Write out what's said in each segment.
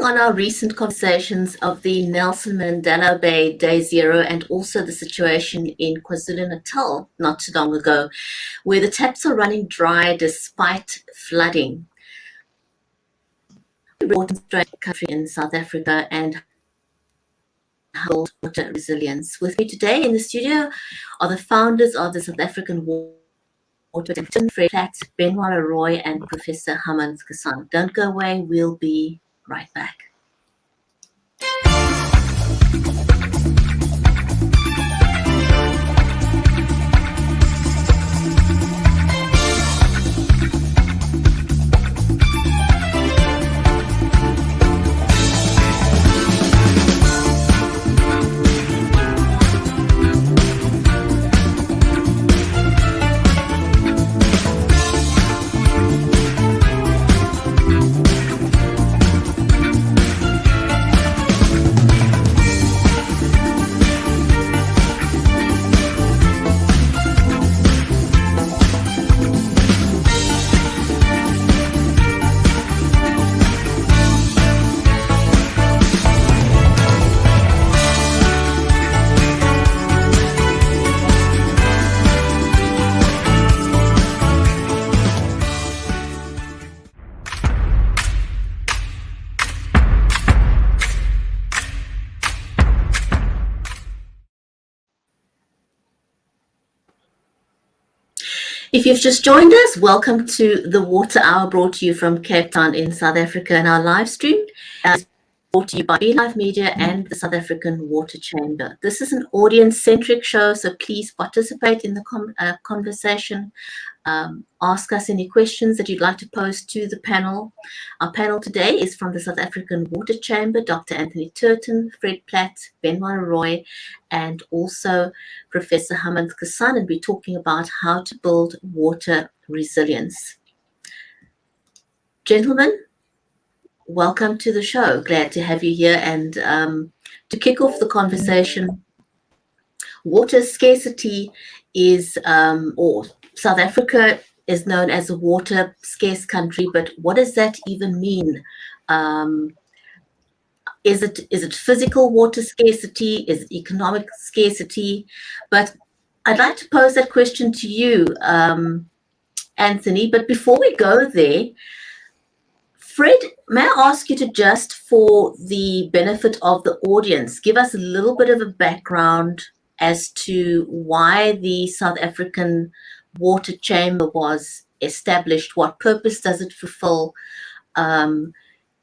on our recent conversations of the Nelson Mandela Bay Day Zero and also the situation in KwaZulu-Natal not too long ago, where the taps are running dry despite flooding. Water country in South Africa and water resilience. With me today in the studio are the founders of the South African Water Turton, Platt, Benoit, and Professor Hamanth Kasan. Don't go away, we'll be right back. If you've just joined us, welcome to the Water Hour brought to you from Cape Town in South Africa, and our live stream is brought to you by BeLive Media and the South African Water Chamber. This is an audience-centric show, so please participate in the conversation. Ask us any questions that you'd like to pose to the panel. Our panel today is from the South African Water Chamber, Dr. Anthony Turton, Fred Platt, Benoit, and also Professor Hamanth Kasan, and we're talking about how to build water resilience. Gentlemen, welcome to the show. Glad to have you here. And to kick off the conversation, water scarcity is, or South Africa is known as a water scarce country, but what does that even mean? Is it physical water scarcity? Is it economic scarcity? But I'd like to pose that question to you, Anthony. But before we go there, Fred, may I ask you to just, for the benefit of the audience, give us a little bit of a background as to why the South African Water Chamber was established. What purpose does it fulfill in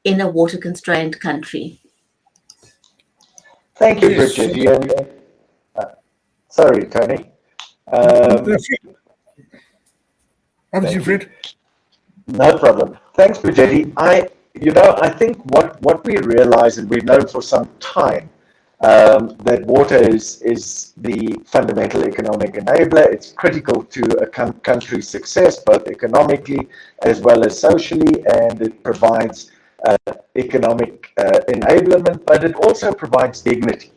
a water-constrained country? Thank you, Bridget. Sorry, Tony. Fred. No problem. Thanks, Bridget. I think what we realize, and we've known for some time, that water is the fundamental economic enabler. It's critical to a country's success, both economically as well as socially, and it provides economic enablement, but it also provides dignity.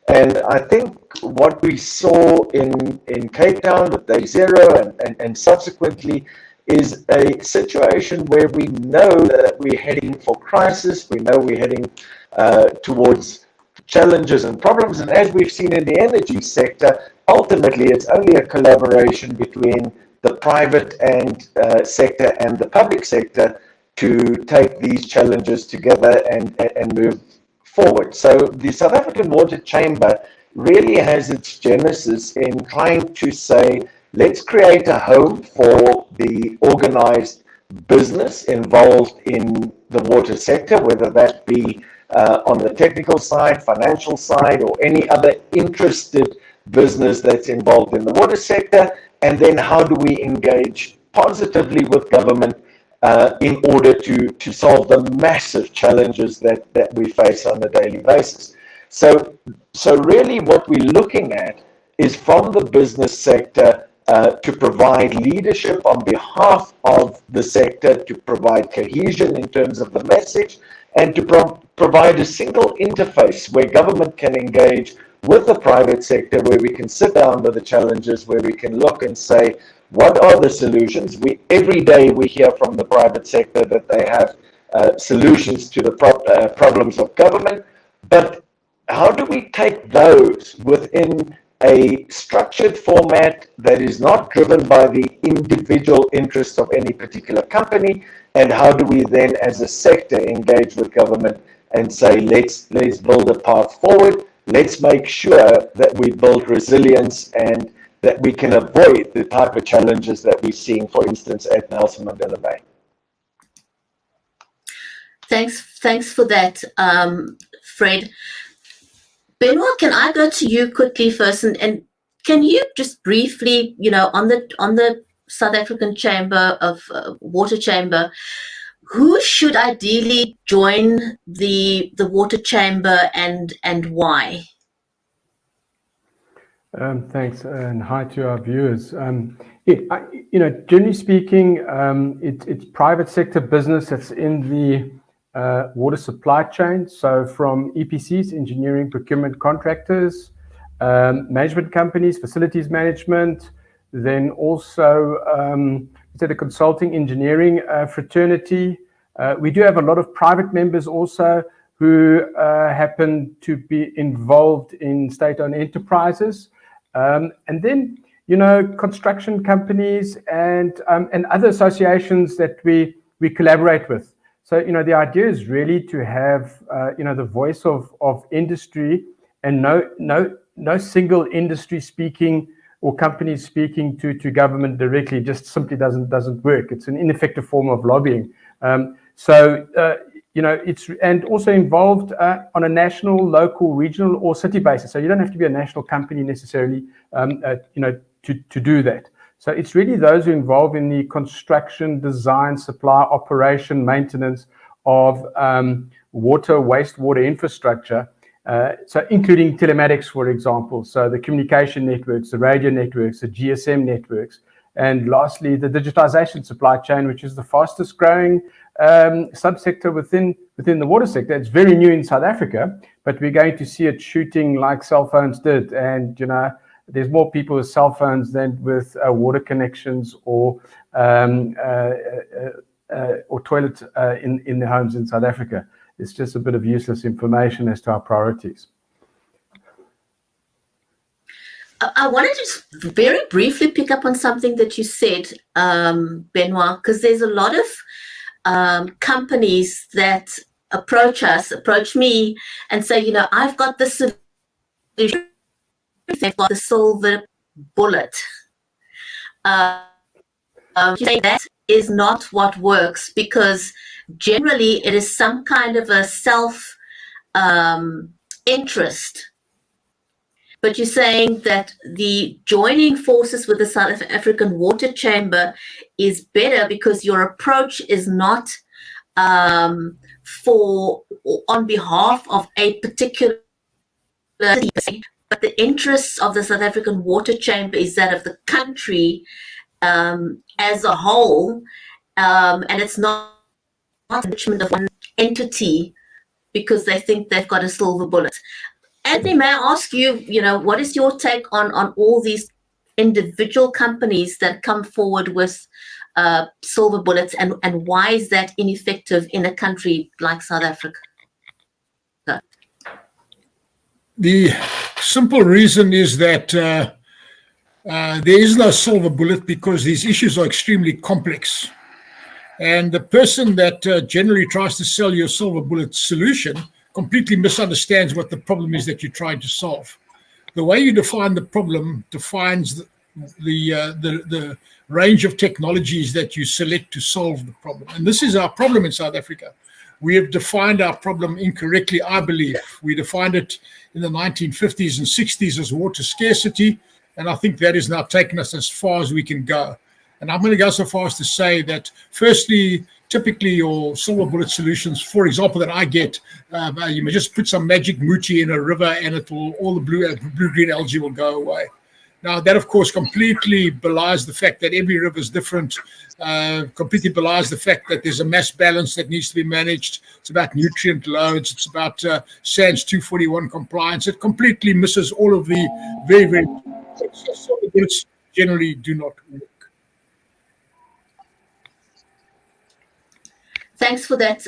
And I think what we saw in Cape Town with Day Zero and subsequently is a situation where we know that we're heading for crisis, we know we're heading towards challenges and problems, and as we've seen in the energy sector, ultimately it's only a collaboration between the private and sector and the public sector to take these challenges together and move forward. So the South African Water Chamber really has its genesis in trying to say, let's create a home for the organized business involved in the water sector, whether that be on the technical side, financial side, or any other interested business that's involved in the water sector. And then how do we engage positively with government in order to solve the massive challenges that we face on a daily basis. So really what we're looking at is from the business sector to provide leadership on behalf of the sector, to provide cohesion in terms of the message, and to provide a single interface where government can engage with the private sector, where we can sit down with the challenges, where we can look and say, what are the solutions? Every day we hear from the private sector that they have solutions to the problems of government, but how do we take those within a structured format that is not driven by the individual interests of any particular company, and how do we then as a sector engage with government and say, let's build a path forward, let's make sure that we build resilience and that we can avoid the type of challenges that we're seeing, for instance, at Nelson Mandela Bay. Thanks for that, Fred. Benoit, can I go to you quickly first, and can you just briefly, on the South African Chamber of Water Chamber, who should ideally join the Water Chamber and why? Thanks, and hi to our viewers. Generally speaking, it's private sector business that's in the water supply chain. So from EPCs, engineering, procurement contractors, management companies, facilities management, then also the consulting engineering fraternity. We do have a lot of private members also who happen to be involved in state-owned enterprises. And then, construction companies and other associations that we collaborate with. So, the idea is really to have, the voice of industry, and no single industry speaking or company speaking to government directly just simply doesn't work. It's an ineffective form of lobbying. It's and also involved on a national, local, regional, or city basis. So you don't have to be a national company necessarily, to do that. So it's really those who are involved in the construction, design, supply, operation, maintenance of water, wastewater infrastructure. So including telematics, for example. So the communication networks, the radio networks, the GSM networks, and lastly, the digitization supply chain, which is the fastest growing subsector within the water sector. It's very new in South Africa, but we're going to see it shooting like cell phones did. And, there's more people with cell phones than with water connections or toilets in their homes in South Africa. It's just a bit of useless information as to our priorities. I wanted to just very briefly pick up on something that you said, Benoit, because there's a lot of companies that approach me and say, I've got the solution, they've got the silver bullet. Saying that is not what works, because generally it is some kind of a self interest. But you're saying that the joining forces with the South African Water Chamber is better because your approach is not on behalf of a particular city, but the interests of the South African Water Chamber is that of the country as a whole, and it's not enrichment of one entity because they think they've got a silver bullet. Anthony, may I ask you, what is your take on all these individual companies that come forward with silver bullets, and why is that ineffective in a country like South Africa? The simple reason is that there is no silver bullet because these issues are extremely complex. And the person that generally tries to sell you a silver bullet solution completely misunderstands what the problem is that you're trying to solve. The way you define the problem defines the range of technologies that you select to solve the problem. And this is our problem in South Africa. We have defined our problem incorrectly, I believe. We defined it in the 1950s and 60s as water scarcity, and I think that has now taken us as far as we can go. And I'm going to go so far as to say that, firstly, typically your silver bullet solutions, for example, that I get, you may just put some magic muchi in a river and all the blue-green algae will go away. Now, that, of course, completely belies the fact that every river is different, completely belies the fact that there's a mass balance that needs to be managed. It's about nutrient loads. It's about SANS 241 compliance. It completely misses all of the very, very... silver bullets generally do not work. Thanks for that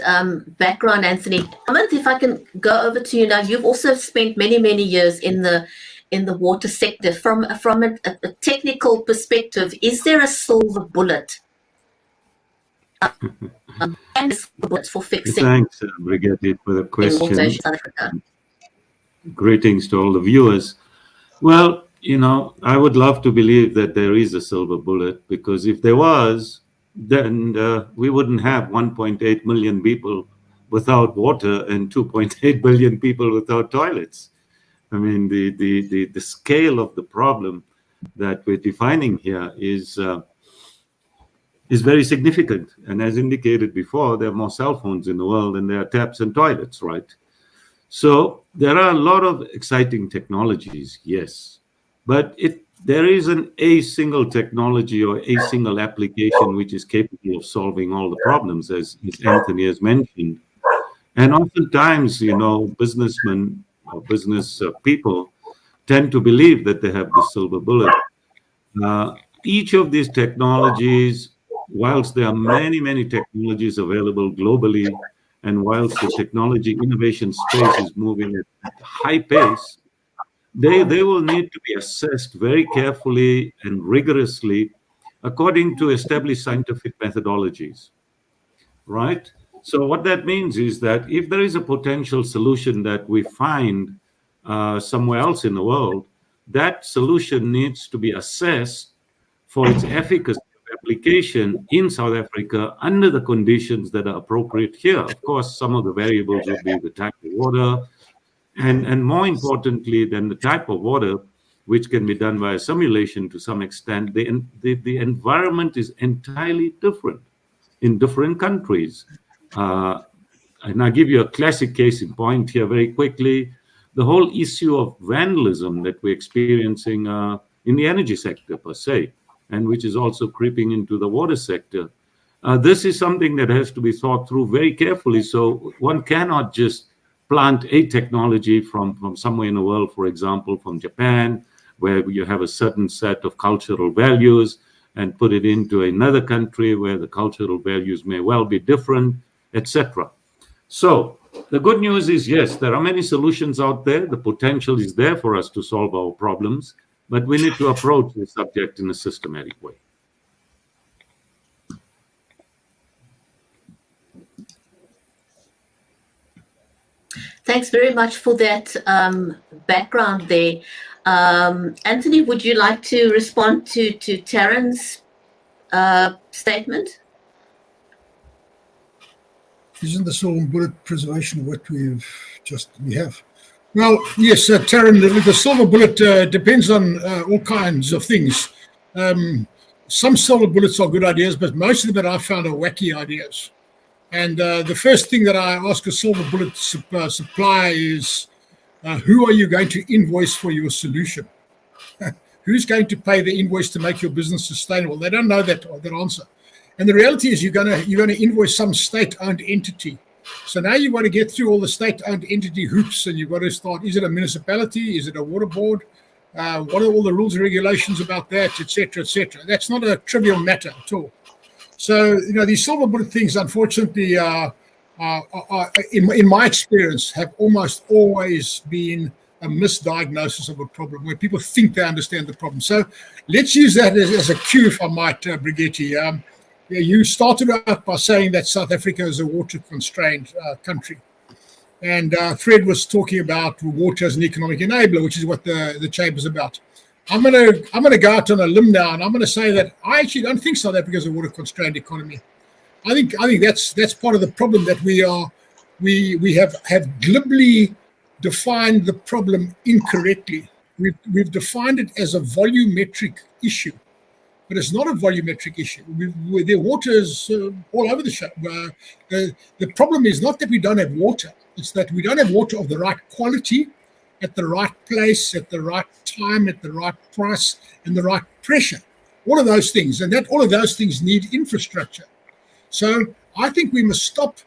background, Anthony. Hamanth, if I can go over to you now, you've also spent many years in the water sector. From a technical perspective, is there a silver bullet? For fixing? Thanks, Brigitte, for the question. Water, South Africa. Greetings to all the viewers. Well, you know, I would love to believe that there is a silver bullet, because if there was, then we wouldn't have 1.8 million people without water and 2.8 billion people without toilets. I mean, the scale of the problem that we're defining here is very significant. And as indicated before, there are more cell phones in the world than there are taps and toilets, right? So there are a lot of exciting technologies, yes, but there isn't a single technology or a single application which is capable of solving all the problems, as Anthony has mentioned. And oftentimes, you know, businessmen or business people tend to believe that they have the silver bullet. Each of these technologies, whilst there are many technologies available globally, and whilst the technology innovation space is moving at a high pace, they will need to be assessed very carefully and rigorously according to established scientific methodologies, right? So what that means is that if there is a potential solution that we find somewhere else in the world, that solution needs to be assessed for its efficacy of application in South Africa under the conditions that are appropriate here. Of course, some of the variables will be the type of water, and more importantly than the type of water, which can be done by simulation to some extent, the environment is entirely different in different countries. And I'll give you a classic case in point here very quickly. The whole issue of vandalism that we're experiencing in the energy sector per se, and which is also creeping into the water sector. This is something that has to be thought through very carefully. So one cannot just plant a technology from somewhere in the world, for example, from Japan, where you have a certain set of cultural values, and put it into another country where the cultural values may well be different, etc. So the good news is, yes, there are many solutions out there. The potential is there for us to solve our problems, but we need to approach the subject in a systematic way. Thanks very much for that background there. Anthony, would you like to respond to Taryn's statement? Isn't the silver bullet preservation what we have? Well, yes, Taryn, the silver bullet depends on all kinds of things. Some silver bullets are good ideas, but most of them that I found are wacky ideas. And the first thing that I ask a silver bullet supplier is, who are you going to invoice for your solution? Who's going to pay the invoice to make your business sustainable? They don't know that answer. And the reality is you're going to invoice some state-owned entity. So now you've got to get through all the state-owned entity hoops, and you've got to start, is it a municipality? Is it a water board? What are all the rules and regulations about that, et cetera, et cetera? That's not a trivial matter at all. So, you know, these silver bullet things, unfortunately, in my experience, have almost always been a misdiagnosis of a problem where people think they understand the problem. So let's use that as a cue, if I might, Brigitte. You started out by saying that South Africa is a water-constrained country. And Fred was talking about water as an economic enabler, which is what the chamber's about. I'm gonna go out on a limb now, and I'm gonna say that I actually don't think South Africa is a water-constrained economy. I think that's part of the problem, that we have glibly defined the problem incorrectly. We've defined it as a volumetric issue, but it's not a volumetric issue. The water is all over the show. The problem is not that we don't have water; it's that we don't have water of the right quality, at the right place, at the right time, at the right price, and the right pressure. All of those things, and all of those things need infrastructure. So I think we must stop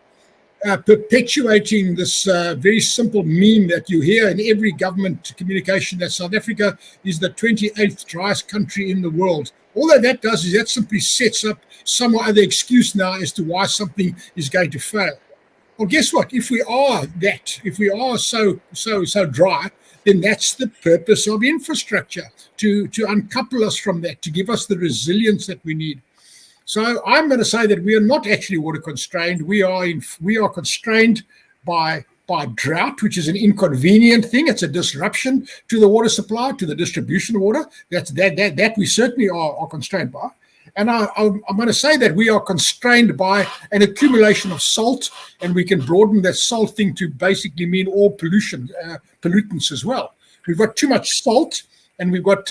perpetuating this very simple meme that you hear in every government communication, that South Africa is the 28th driest country in the world. All that does is that simply sets up some or other excuse now as to why something is going to fail. Well, guess what? If we are so dry, then that's the purpose of infrastructure, to uncouple us from that, to give us the resilience that we need. So I'm going to say that we are not actually water constrained. We are constrained by drought, which is an inconvenient thing. It's a disruption to the water supply, to the distribution of water. That we certainly are constrained by. And I'm going to say that we are constrained by an accumulation of salt, and we can broaden that salt thing to basically mean all pollutants as well. We've got too much salt, and we've got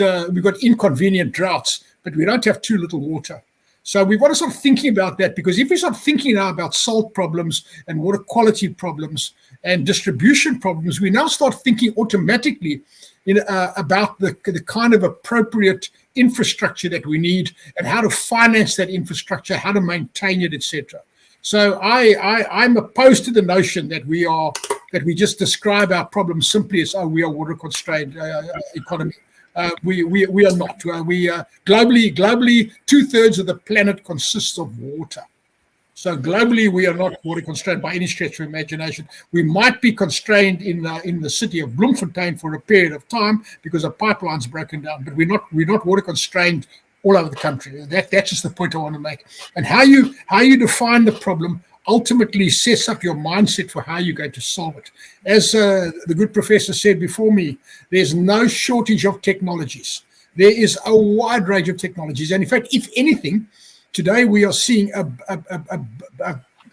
inconvenient droughts, but we don't have too little water. So we've got to start thinking about that, because if we start thinking now about salt problems and water quality problems and distribution problems, we now start thinking automatically about the kind of appropriate infrastructure that we need and how to finance that infrastructure, how to maintain it, etc. So I'm opposed to the notion that we just describe our problems simply as, we are water constrained economy. We are not. Globally, 2/3 of the planet consists of water. So globally, we are not water constrained by any stretch of imagination. We might be constrained in the city of Bloemfontein for a period of time because a pipeline's broken down, but we're not water constrained all over the country. That's just the point I want to make. And how you define the problem ultimately sets up your mindset for how you're going to solve it. As the good professor said before me, there's no shortage of technologies. There is a wide range of technologies. And in fact, if anything, today we are seeing a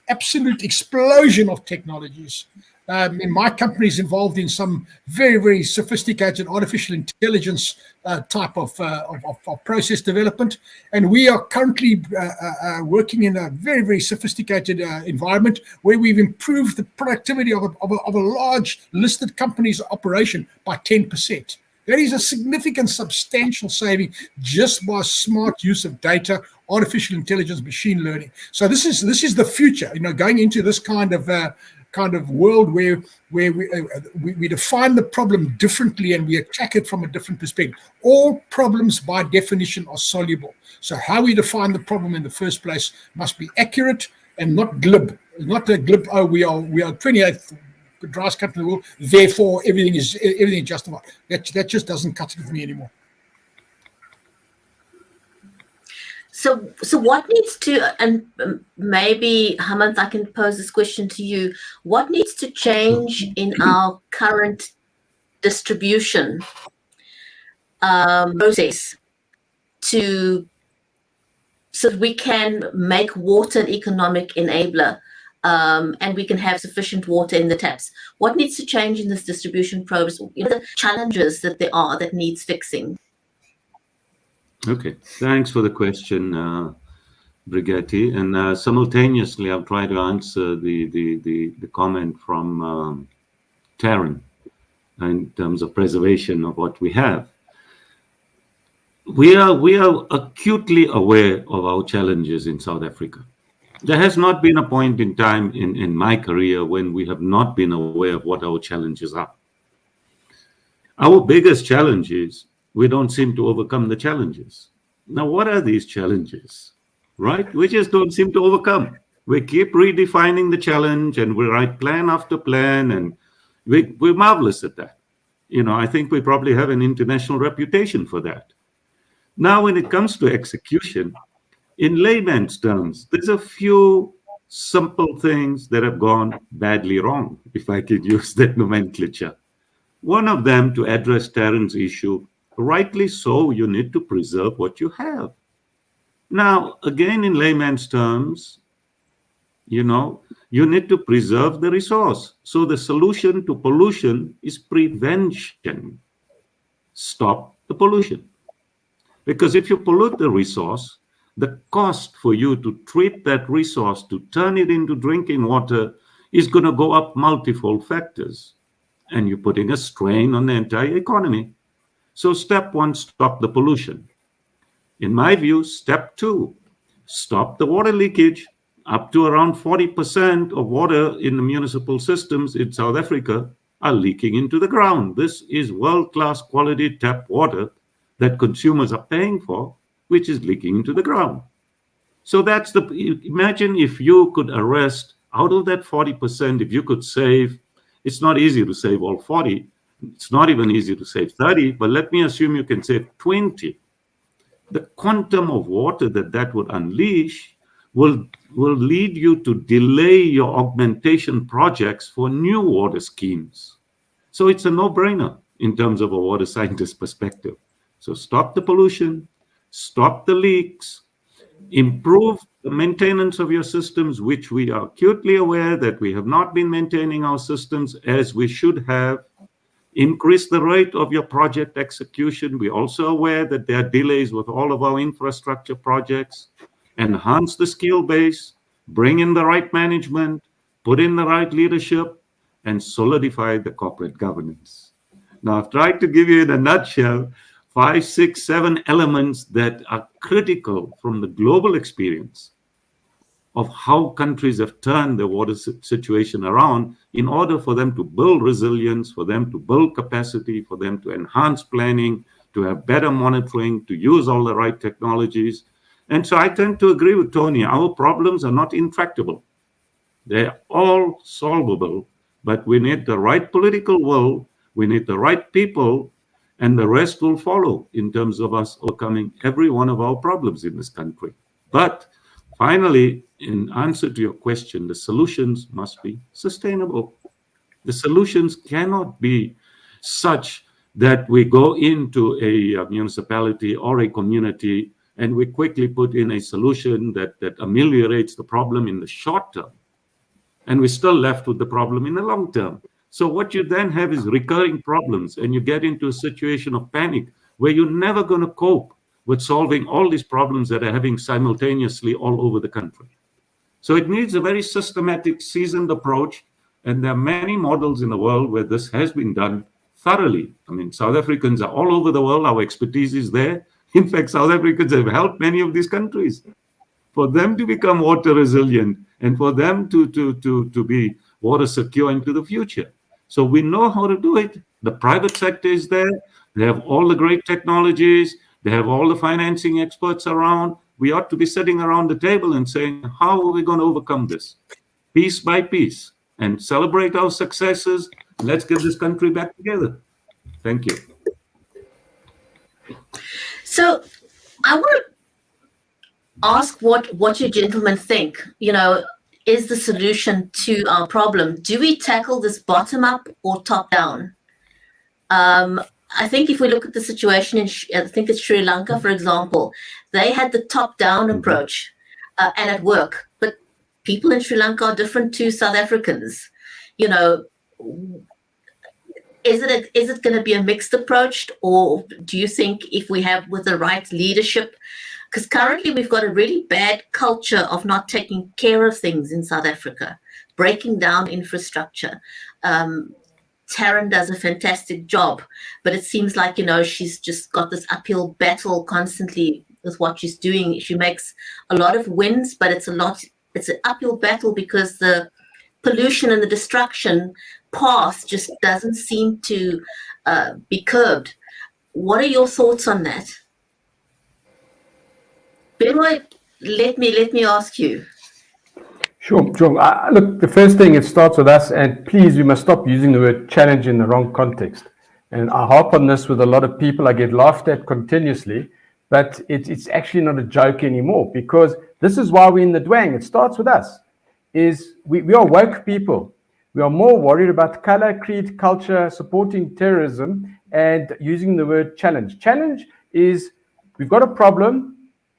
absolute explosion of technologies. My company is involved in some very, very sophisticated artificial intelligence type of process development. And we are currently working in a very, very sophisticated environment where we've improved the productivity of a large listed company's operation by 10%. That is a significant, substantial saving just by smart use of data, artificial intelligence, machine learning. So this is the future. Going into this kind of world where we define the problem differently and we attack it from a different perspective. All problems by definition are soluble. So how we define the problem in the first place must be accurate and not glib. Not a glib, we are 28th driest country in the world, therefore everything is justified. That just doesn't cut it with me anymore. So what needs to, and maybe Hamanth, I can pose this question to you, what needs to change in our current distribution process so that we can make water an economic enabler, and we can have sufficient water in the taps? What needs to change in this distribution process? The challenges that there are that needs fixing. Okay, thanks for the question, Brigetti. And simultaneously, I'll try to answer the comment from Turton in terms of preservation of what we have. We are acutely aware of our challenges in South Africa. There has not been a point in time in my career when we have not been aware of what our challenges are. Our biggest challenge is we don't seem to overcome the challenges. Now, what are these challenges, right? We just don't seem to overcome. We keep redefining the challenge and we write plan after plan, and we're marvelous at that. I think we probably have an international reputation for that. Now, when it comes to execution, in layman's terms, there's a few simple things that have gone badly wrong, if I could use that nomenclature. One of them, to address Turton's issue, rightly so, you need to preserve what you have. Now, again, in layman's terms, you need to preserve the resource. So the solution to pollution is prevention. Stop the pollution. Because if you pollute the resource, the cost for you to treat that resource, to turn it into drinking water, is going to go up multifold factors. And you're putting a strain on the entire economy. So step one, stop the pollution. In my view, step two, stop the water leakage. up to around 40% of water in the municipal systems in South Africa are leaking into the ground. This is world-class quality tap water that consumers are paying for, which is leaking into the ground. So that's imagine if you could arrest out of that 40%, if you could save, it's not easy to save all 40, it's not even easy to save 30, but let me assume you can save 20. The quantum of water that would unleash will lead you to delay your augmentation projects for new water schemes. So it's a no-brainer in terms of a water scientist perspective. So stop the pollution, stop the leaks, improve the maintenance of your systems, which we are acutely aware that we have not been maintaining our systems as we should have. Increase the rate of your project execution. We're also aware that there are delays with all of our infrastructure projects. Enhance the skill base, bring in the right management, put in the right leadership, and solidify the corporate governance. Now, I've tried to give you in a nutshell 5, 6, 7 elements that are critical from the global experience of how countries have turned their water situation around in order for them to build resilience, for them to build capacity, for them to enhance planning, to have better monitoring, to use all the right technologies. And so I tend to agree with Tony. Our problems are not intractable. They're all solvable, but we need the right political will, we need the right people, and the rest will follow in terms of us overcoming every one of our problems in this country. But finally, in answer to your question, the solutions must be sustainable. The solutions cannot be such that we go into a municipality or a community and we quickly put in a solution that ameliorates the problem in the short term, and we're still left with the problem in the long term. So what you then have is recurring problems, and you get into a situation of panic where you're never going to cope with solving all these problems that are having simultaneously all over the country. So it needs a very systematic, seasoned approach, and there are many models in the world where this has been done thoroughly. I mean, South Africans are all over the world. Our expertise is there. In fact, South Africans have helped many of these countries for them to become water resilient and for them to be water secure into the future. So we know how to do it. The private sector is there. They have all the great technologies. They have all the financing experts around. We ought to be sitting around the table and saying, how are we going to overcome this? Piece by piece, and celebrate our successes. Let's get this country back together. Thank you. So I want to ask what you gentlemen think. You know, is the solution to our problem? Do we tackle this bottom up or top down? I think if we look at the situation in, I think it's Sri Lanka, for example, they had the top down approach and it worked. But people in Sri Lanka are different to South Africans. You know, is it going to be a mixed approach, or do you think if we have with the right leadership? Because currently we've got a really bad culture of not taking care of things in South Africa, breaking down infrastructure. Taryn does a fantastic job, but it seems like, you know, she's just got this uphill battle constantly with what she's doing. She makes a lot of wins, but it's an uphill battle because the pollution and the destruction path just doesn't seem to be curbed. What are your thoughts on that? Benoit, let me ask you. Sure. Look, the first thing, it starts with us, and please, we must stop using the word challenge in the wrong context. And I harp on this with a lot of people. I get laughed at continuously, but it's actually not a joke anymore, because this is why we're in the dwang. It starts with us. We are woke people. We are more worried about color, creed, culture, supporting terrorism, and using the word challenge. Challenge is, we've got a problem,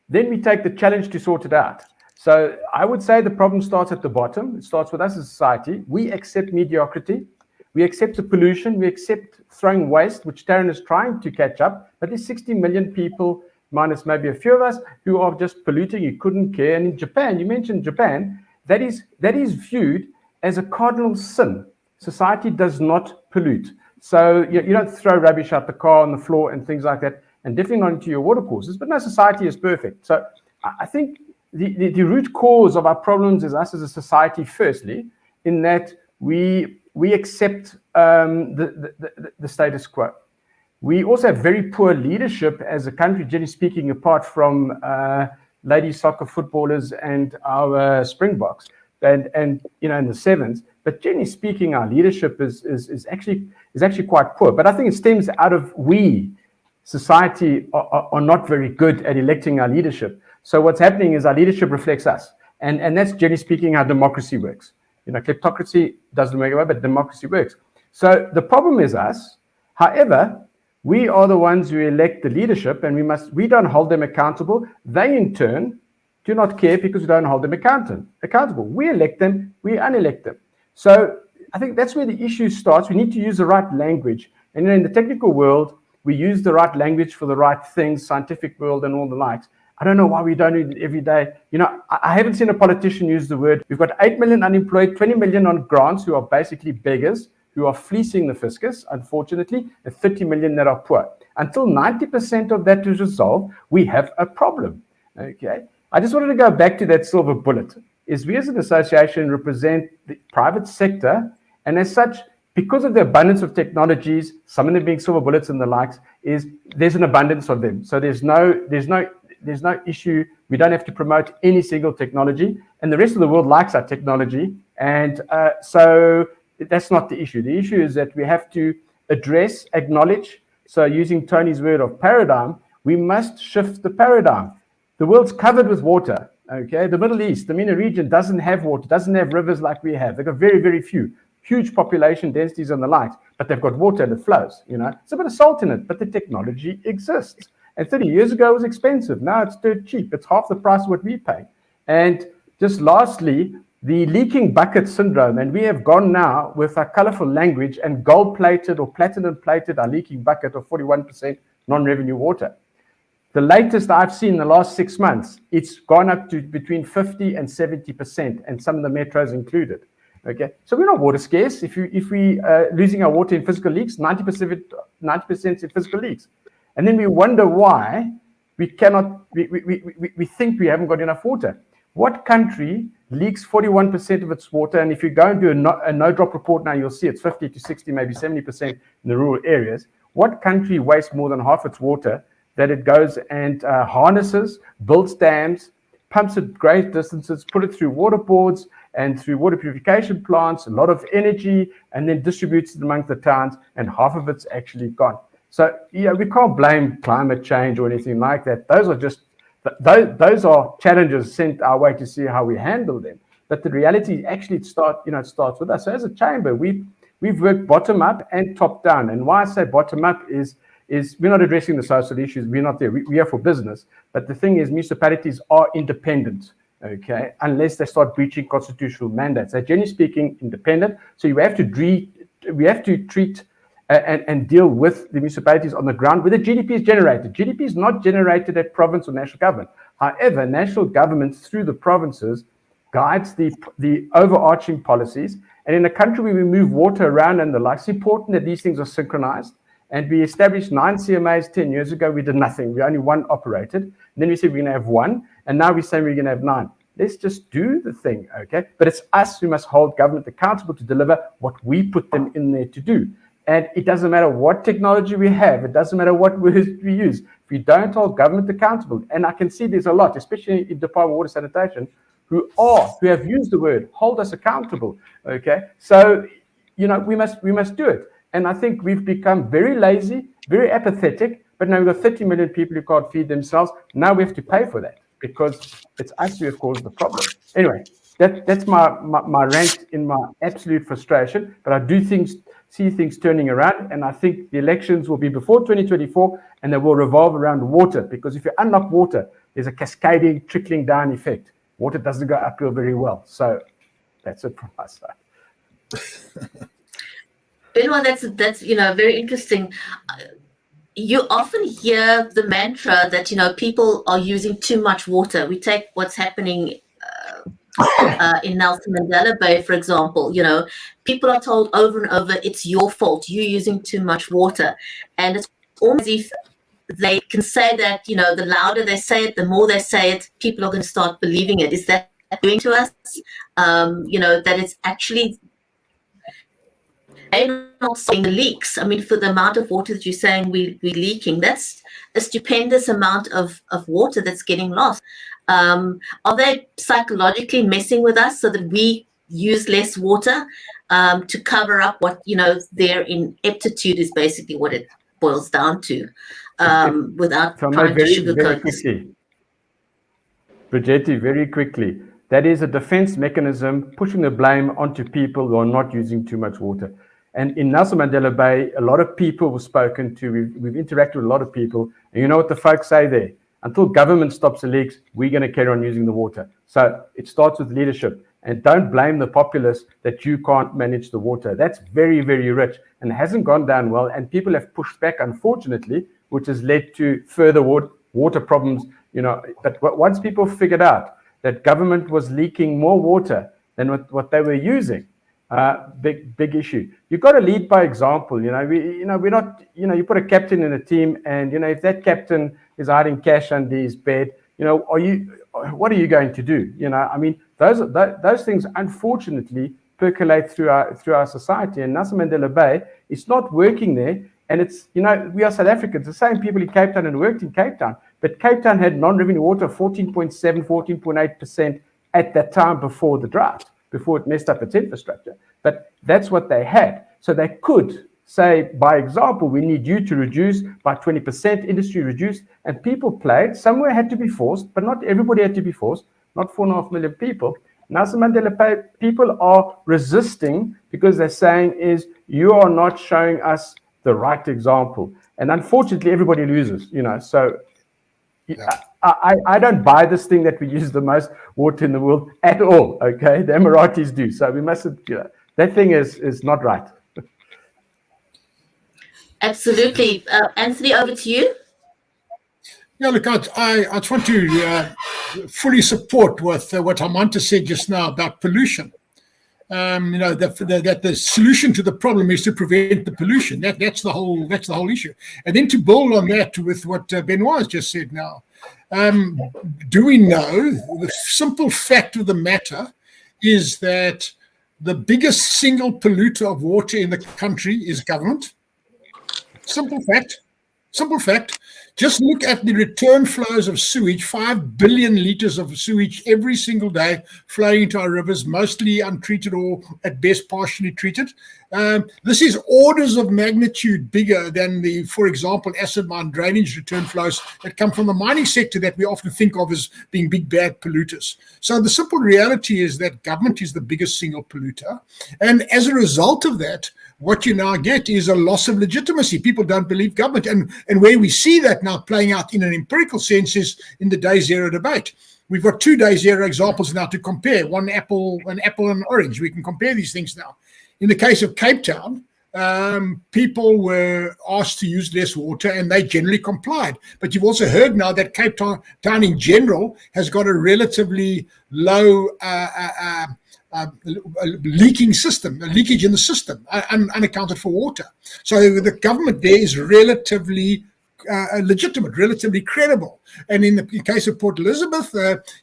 then we take the challenge to sort it out. So I would say the problem starts at the bottom. It starts with us as a society. We accept mediocrity. We accept the pollution. We accept throwing waste, which Taryn is trying to catch up. But there's 60 million people, minus maybe a few of us, who are just polluting. You couldn't care. And in Japan, you mentioned Japan, that is viewed as a cardinal sin. Society does not pollute. So you don't throw rubbish out the car on the floor and things like that, and definitely not into your water courses. But no society is perfect. So I think the root cause of our problems is us as a society, firstly, in that we accept the status quo. We also have very poor leadership as a country, generally speaking, apart from ladies soccer footballers and our Springboks and in the sevens. But generally speaking, our leadership is actually quite poor. But I think it stems out of we, society, are not very good at electing our leadership. So what's happening is our leadership reflects us. And that's generally speaking how democracy works. Kleptocracy doesn't work away, but democracy works. So the problem is us. However, we are the ones who elect the leadership, and we don't hold them accountable. They in turn do not care because we don't hold them accountable. We elect them, we unelect them. So I think that's where the issue starts. We need to use the right language. And in the technical world, we use the right language for the right things, scientific world and all the likes. I don't know why we don't do it every day. I haven't seen a politician use the word. We've got 8 million unemployed, 20 million on grants who are basically beggars, who are fleecing the fiscus, unfortunately, and 30 million that are poor. Until 90% of that is resolved, we have a problem. Okay. I just wanted to go back to that silver bullet. Is we as an association represent the private sector, and as such, because of the abundance of technologies, some of them being silver bullets and the likes, there's an abundance of them. So there's no issue. We don't have to promote any single technology, and the rest of the world likes our technology, and so that's not the issue. The issue is that we have to acknowledge. So using Tony's word of paradigm, we must shift the paradigm. The world's covered with water. Okay, the Middle East, the MENA region doesn't have water, doesn't have rivers like we have. They've got very, very few, huge population densities and the likes, but they've got water and it flows. It's a bit of salt in it, but the technology exists. And 30 years ago it was expensive. Now it's dirt cheap. It's half the price of what we pay. And just lastly, the leaking bucket syndrome, and we have gone now with our colorful language and gold-plated or platinum-plated our leaking bucket of 41% non-revenue water. The latest I've seen in the last 6 months, it's gone up to between 50 and 70%, and some of the metros included. Okay, so we're not water scarce. If we losing our water in physical leaks, 90% in physical leaks, and then we wonder why we cannot. We think we haven't got enough water. What country leaks 41% of its water? And if you go and do a no-drop report now, you'll see it's 50 to 60, maybe 70% in the rural areas. What country wastes more than half its water that it goes and harnesses, builds dams, pumps it great distances, put it through water boards and through water purification plants, a lot of energy, and then distributes it among the towns, and half of it's actually gone. So we can't blame climate change or anything like that. Those are challenges sent our way to see how we handle them. But the reality actually it starts with us. So as a chamber, we've worked bottom up and top down. And why I say bottom up is we're not addressing the social issues. We're not there. We are for business. But the thing is, municipalities are independent, okay, unless they start breaching constitutional mandates. They're generally speaking independent. So we have to treat and deal with the municipalities on the ground where the GDP is generated. GDP is not generated at province or national government. However, national government through the provinces guides the overarching policies. And in a country where we move water around and the like, it's important that these things are synchronized. And we established 9 CMAs 10 years ago. We did nothing. We only one operated. And then we said we're going to have 1. And now we're saying we're going to have 9. Let's just do the thing, okay? But it's us who must hold government accountable to deliver what we put them in there to do. And it doesn't matter what technology we have. It doesn't matter what words we use. If we don't hold government accountable, and I can see there's a lot, especially in Department of Water Sanitation, who have used the word, hold us accountable, okay? So, we must do it. And I think we've become very lazy, very apathetic, but now we've got 30 million people who can't feed themselves. Now we have to pay for that because it's us who have caused the problem. Anyway, that's my rant in my absolute frustration, but I do see things turning around, and I think the elections will be before 2024, and they will revolve around water, because if you unlock water, there's a cascading, trickling down effect. Water doesn't go uphill very well. So that's it from my side. Benoit, that's very interesting. You often hear the mantra that people are using too much water. We take what's happening in Nelson Mandela Bay, for example. People are told over and over, it's your fault. You're using too much water, and it's almost as if they can say that, the louder they say it, the more they say it, people are going to start believing it. Is that doing to us? That it's actually not stopping the leaks. I mean, for the amount of water that you're saying we're leaking, that's a stupendous amount of water that's getting lost. Are they psychologically messing with us so that we use less water to cover up what, their ineptitude is basically what it boils down to, without trying to sugarcoat this? Brigetti, very quickly. That is a defense mechanism pushing the blame onto people who are not using too much water. And in Nelson Mandela Bay, a lot of people were spoken to. We've interacted with a lot of people. And you know what the folks say there? Until government stops the leaks, we're going to carry on using the water. So it starts with leadership. And don't blame the populace that you can't manage the water. That's very, very rich and hasn't gone down well. And people have pushed back, unfortunately, which has led to further water problems. But once people figured out that government was leaking more water than what they were using, big issue. You've got to lead by example. We're not. You put a captain in a team, and if that captain is hiding cash under his bed, what are you going to do? I mean, those things unfortunately percolate through our society. And Nelson Mandela Bay, it's not working there. And it's, we are South Africans, the same people in Cape Town and worked in Cape Town. But Cape Town had non-revenue water of 14.7, 14.8% at that time before the drought, before it messed up its infrastructure. But that's what they had. So they could say, by example, we need you to reduce by 20%, industry reduced, and people played. Somewhere had to be forced, but not everybody had to be forced, not 4.5 million people. Nelson Mandela Bay people are resisting because they're saying you are not showing us the right example. And unfortunately, everybody loses, So yeah. I don't buy this thing that we use the most water in the world at all, okay? The Emiratis do. So we mustn't, that thing is not right. Absolutely. Anthony, over to you. Yeah, look, I just want to fully support what Hamanth said just now about pollution. That the solution to the problem is to prevent the pollution. That's the whole issue. And then to build on that with what Benoit has just said now, do we know the simple fact of the matter is that the biggest single polluter of water in the country is government? Simple fact. Just look at the return flows of sewage, 5 billion liters of sewage every single day flowing into our rivers, mostly untreated or at best partially treated. This is orders of magnitude bigger than for example, acid mine drainage return flows that come from the mining sector that we often think of as being big bad polluters. So the simple reality is that government is the biggest single polluter. And as a result of that, what you now get is a loss of legitimacy. People don't believe government. And where we see that now playing out in an empirical sense is in the day zero debate. We've got 2 day zero examples now to compare, an apple and an orange. We can compare these things now. In the case of Cape Town, people were asked to use less water and they generally complied. But you've also heard now that Cape Town in general has got a relatively low leaking system, a leakage in the system, unaccounted for water. So the government there is relatively legitimate, relatively credible. And in the case of Port Elizabeth,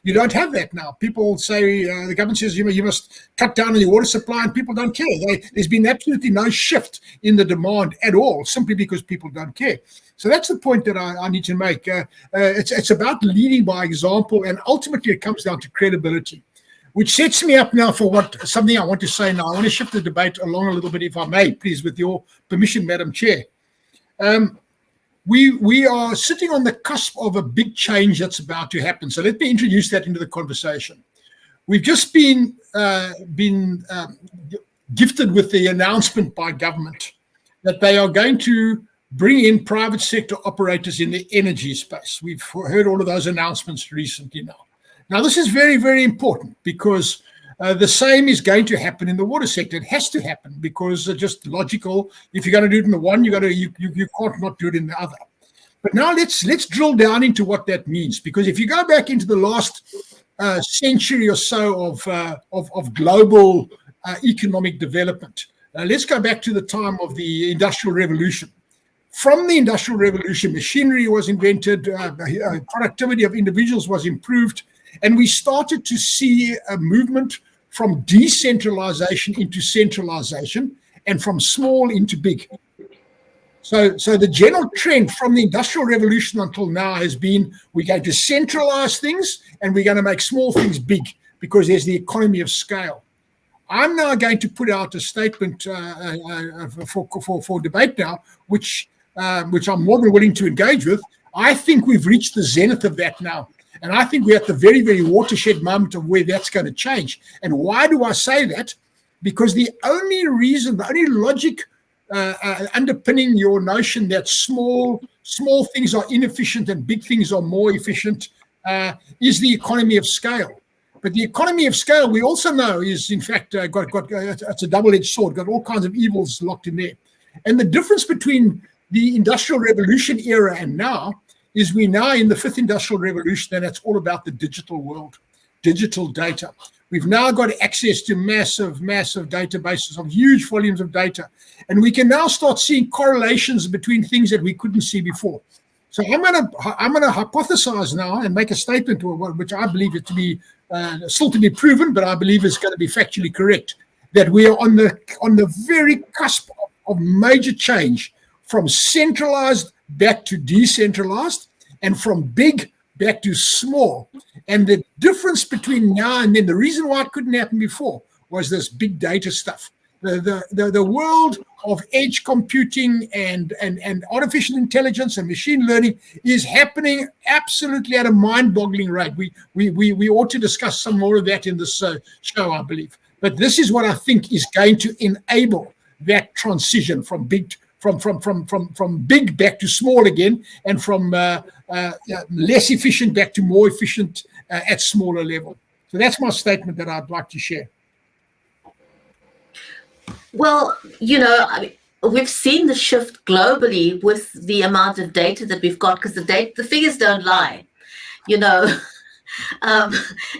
you don't have that now. People say, the government says, you must cut down on your water supply, and people don't care. There's been absolutely no shift in the demand at all, simply because people don't care. So that's the point that I need to make. It's about leading by example, and ultimately it comes down to credibility, which sets me up now for something I want to say now. I want to shift the debate along a little bit, if I may, please, with your permission, Madam Chair. We are sitting on the cusp of a big change that's about to happen. So let me introduce that into the conversation. We've just been gifted with the announcement by government that they are going to bring in private sector operators in the energy space. We've heard all of those announcements recently now. Now, this is very, very important because the same is going to happen in the water sector. It has to happen because it's just logical. If you're going to do it in the one, you can't not do it in the other. But now let's drill down into what that means, because if you go back into the last century or so of global economic development, let's go back to the time of the Industrial Revolution. From the Industrial Revolution, machinery was invented, productivity of individuals was improved, and we started to see a movement from decentralization into centralization and from small into big. So the general trend from the Industrial Revolution until now has been we're going to centralize things and we're going to make small things big because there's the economy of scale. I'm now going to put out a statement for debate now, which I'm more than willing to engage with. I think we've reached the zenith of that now. And I think we're at the very, very watershed moment of where that's going to change. And why do I say that? Because the only reason, the only logic underpinning your notion that small things are inefficient and big things are more efficient is the economy of scale. But the economy of scale, we also know, is in fact it's a double-edged sword, got all kinds of evils locked in there. And the difference between the Industrial Revolution era and now is we're now in the fifth Industrial Revolution, and it's all about the digital world, digital data. We've now got access to massive databases of huge volumes of data. And we can now start seeing correlations between things that we couldn't see before. So I'm gonna hypothesize now and make a statement which I believe it to be still to be proven, but I believe is going to be factually correct, that we are on the very cusp of major change from centralized back to decentralized and from big back to small. And the difference between now and then, the reason why it couldn't happen before was this big data stuff. The world of edge computing and artificial intelligence and machine learning is happening absolutely at a mind-boggling rate. We ought to discuss some more of that in this show, I believe. But this is what I think is going to enable that transition from big back to small again, and from less efficient back to more efficient at smaller level. So that's my statement that I'd like to share. Well, we've seen the shift globally with the amount of data that we've got, because the figures don't lie, and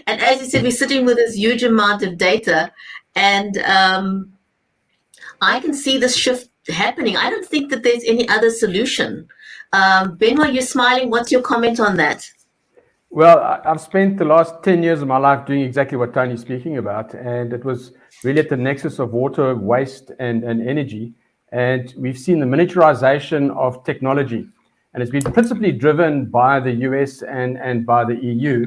as you said, we're sitting with this huge amount of data, and I can see this shift happening. I don't think that there's any other solution. Benoit, you're smiling. What's your comment on that? Well, I've spent the last 10 years of my life doing exactly what Tony's speaking about, and it was really at the nexus of water, waste, and energy. And we've seen the miniaturization of technology, and it's been principally driven by the US and by the EU,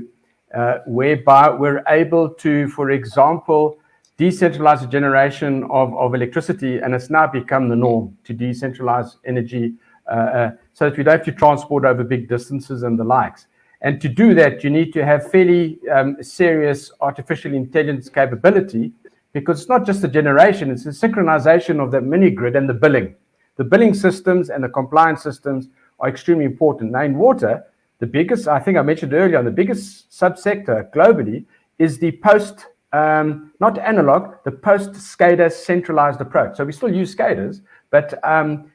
whereby we're able to, for example, decentralize the generation of electricity, and it's now become the norm to decentralize energy so that we don't have to transport over big distances and the likes. And to do that, you need to have fairly serious artificial intelligence capability, because it's not just the generation, it's the synchronization of the mini grid and the billing. The billing systems and the compliance systems are extremely important. Now in water, the biggest, I think I mentioned earlier, the biggest subsector globally is the post, not analog, the post-SCADA centralized approach. So we still use SCADAs, but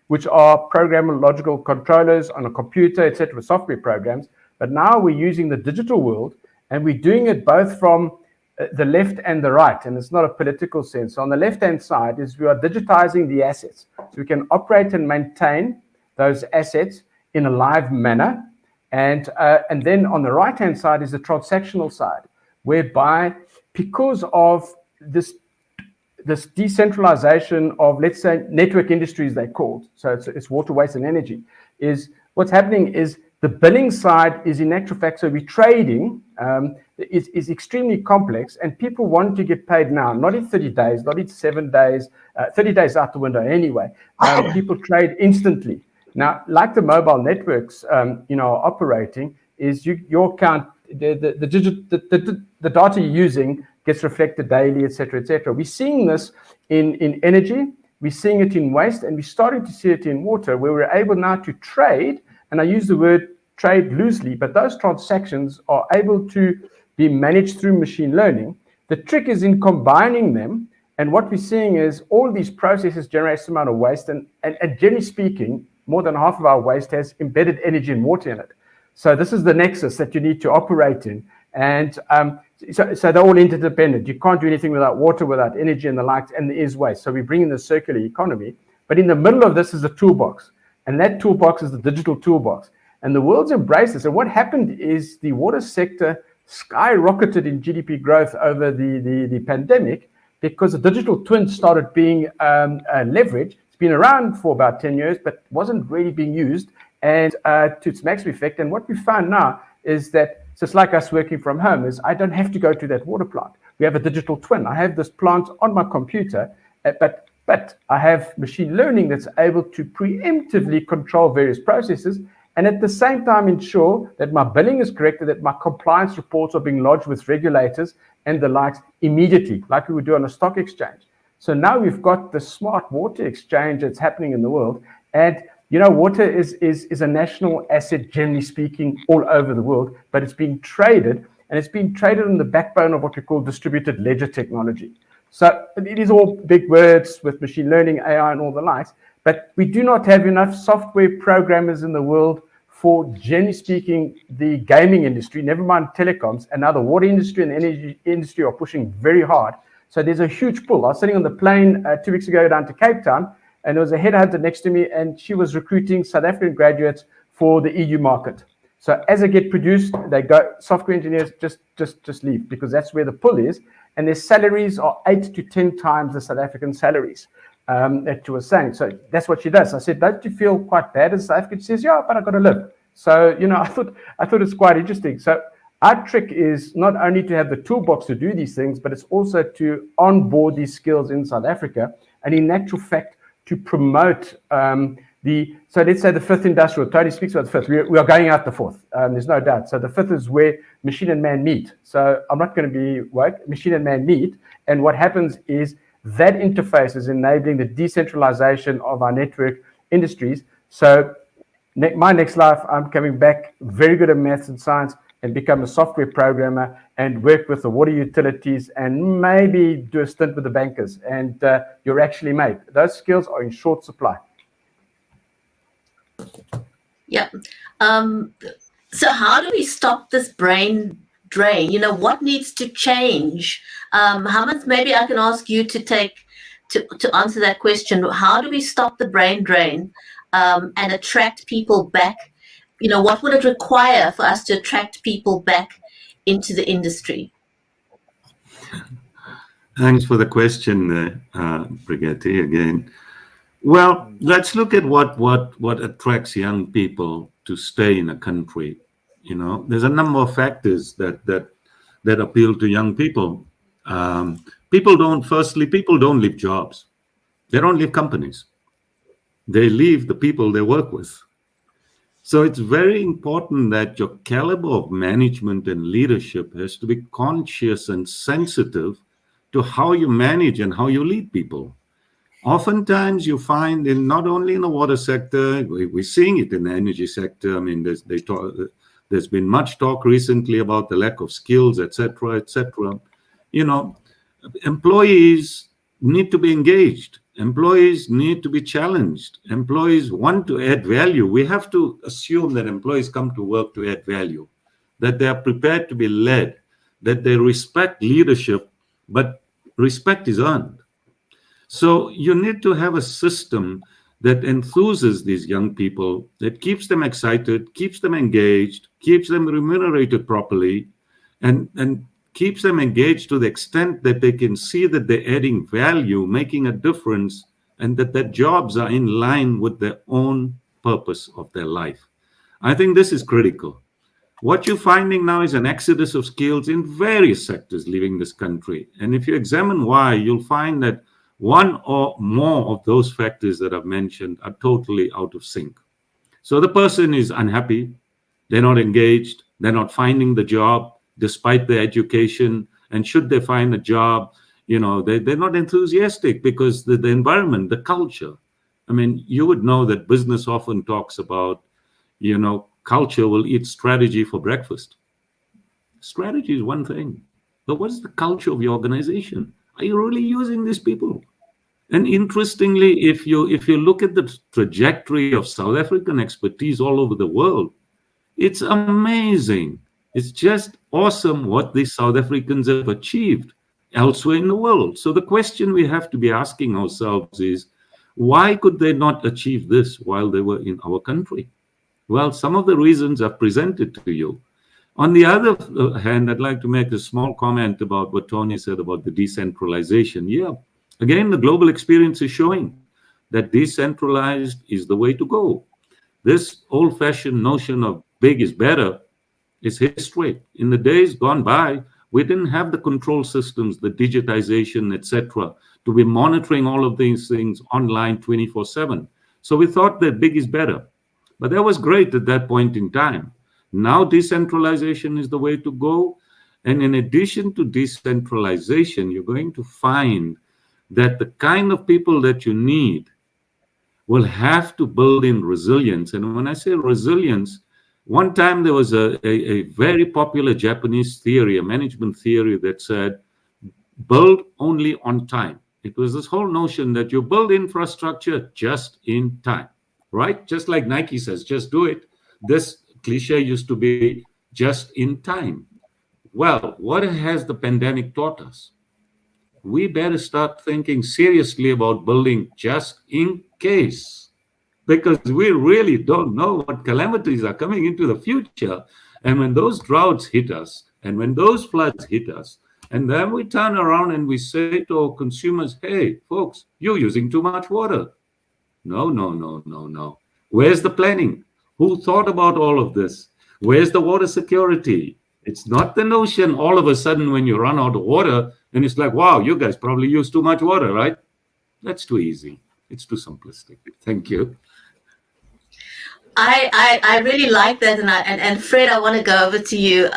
which are programmable logical controllers on a computer, etc., software programs. But now we're using the digital world, and we're doing it both from the left and the right, and it's not a political sense. So on the left-hand side is we are digitizing the assets, so we can operate and maintain those assets in a live manner. And then on the right-hand side is the transactional side, whereby because of this decentralization of, let's say, network industries they're called, so it's water, waste, and energy, is what's happening is the billing side is in actual fact, so we're trading is extremely complex, and people want to get paid now, not in 30 days, not in 7 days, 30 days out the window anyway. People trade instantly. Now, like the mobile networks, are operating, is your account, the data you're using gets reflected daily, etc., etc. We're seeing this in energy, we're seeing it in waste, and we're starting to see it in water, where we're able now to trade. And I use the word trade loosely, but those transactions are able to be managed through machine learning. The trick is in combining them, and what we're seeing is all these processes generate some amount of waste, and generally speaking, more than half of our waste has embedded energy and water in it. So this is the nexus that you need to operate in, and so they're all interdependent. You can't do anything without water, without energy and the likes, and there is waste. So we bring in the circular economy, but in the middle of this is a toolbox. And that toolbox is the digital toolbox. And the world's embraced this. And what happened is the water sector skyrocketed in GDP growth over the pandemic because the digital twin started being leveraged. It's been around for about 10 years, but wasn't really being used and to its maximum effect. And what we found now is that, so it's like us working from home, is I don't have to go to that water plant. We have a digital twin. I have this plant on my computer, but I have machine learning that's able to preemptively control various processes and at the same time ensure that my billing is correct, that my compliance reports are being lodged with regulators and the likes immediately, like we would do on a stock exchange. So now we've got the smart water exchange that's happening in the world. And you know, water is a national asset, generally speaking, all over the world, but it's being traded, and it's being traded on the backbone of what we call distributed ledger technology. So it is all big words with machine learning, AI, and all the likes, but we do not have enough software programmers in the world for, generally speaking, the gaming industry, never mind telecoms, and now the water industry and the energy industry are pushing very hard. So there's a huge pull. I was sitting on the plane 2 weeks ago down to Cape Town, and there was a headhunter next to me, and she was recruiting South African graduates for the EU market. So as they get produced, they go, software engineers just leave, because that's where the pull is. And their salaries are 8 to 10 times the South African salaries that you were saying. So that's what she does. I said, don't you feel quite bad as a South African? She says, yeah, but I got to live. So, you know, I thought it's quite interesting. So our trick is not only to have the toolbox to do these things, but it's also to onboard these skills in South Africa. And in actual fact, to promote so let's say the fifth industrial, Tony speaks about the fifth. We are going out the fourth, there's no doubt. So the fifth is where machine and man meet. So I'm not going to be woke, machine and man meet. And what happens is that interface is enabling the decentralization of our network industries. So my next life, I'm coming back very good at maths and science and become a software programmer and work with the water utilities and maybe do a stint with the bankers, and you're actually made. Those skills are in short supply. Yeah. So how do we stop this brain drain? You know, what needs to change? Hamanth, maybe I can ask you to answer that question. How do we stop the brain drain and attract people back? You know, what would it require for us to attract people back into the industry? Thanks for the question, Brigitte, again. Well, let's look at what attracts young people to stay in a country. You know, there's a number of factors that appeal to young people. People don't leave jobs. They don't leave companies. They leave the people they work with. So it's very important that your caliber of management and leadership has to be conscious and sensitive to how you manage and how you lead people. Oftentimes you find not only in the water sector, we're seeing it in the energy sector. I mean, there's been much talk recently about the lack of skills, etc., etc. You know, employees need to be engaged. Employees need to be challenged. Employees want to add value. We have to assume that employees come to work to add value, that they are prepared to be led, that they respect leadership, but respect is earned. So you need to have a system that enthuses these young people, that keeps them excited, keeps them engaged, keeps them remunerated properly, and keeps them engaged to the extent that they can see that they're adding value, making a difference, and that their jobs are in line with their own purpose of their life. I think this is critical. What you're finding now is an exodus of skills in various sectors leaving this country. And if you examine why, you'll find that one or more of those factors that I've mentioned are totally out of sync. So the person is unhappy, they're not engaged, they're not finding the job despite their education, and should they find a job, you know, they're not enthusiastic because the environment, the culture. I mean, you would know that business often talks about, you know, culture will eat strategy for breakfast. Strategy is one thing, but what's the culture of your organization? Are you really using these people? And interestingly, if you look at the trajectory of South African expertise all over the world, it's amazing. It's just awesome what these South Africans have achieved elsewhere in the world. So the question we have to be asking ourselves is, Why could they not achieve this while they were in our country? Well, some of the reasons I've presented to you. On the other hand, I'd like to make a small comment about what Tony said about the decentralization. Yeah, again, the global experience is showing that decentralized is the way to go. This old-fashioned notion of big is better is history. In the days gone by, we didn't have the control systems, the digitization, etc., to be monitoring all of these things online 24/7. So we thought that big is better. But that was great at that point in time. Now decentralization is the way to go. And in addition to decentralization, you're going to find that the kind of people that you need will have to build in resilience. And when I say resilience, one time there was a very popular Japanese theory, a management theory that said, build only on time. It was this whole notion that you build infrastructure just in time, right? Just like Nike says, just do it. This cliche used to be just in time. Well, what has the pandemic taught us? We better start thinking seriously about building just in case, because we really don't know what calamities are coming into the future. And when those droughts hit us, and when those floods hit us, and then we turn around and we say to our consumers, hey, folks, you're using too much water. No. Where's the planning? Who thought about all of this? Where's the water security? It's not the notion all of a sudden when you run out of water and it's like, wow, you guys probably use too much water, right? That's too easy. It's too simplistic. Thank you. I really like that. And Fred, I want to go over to you.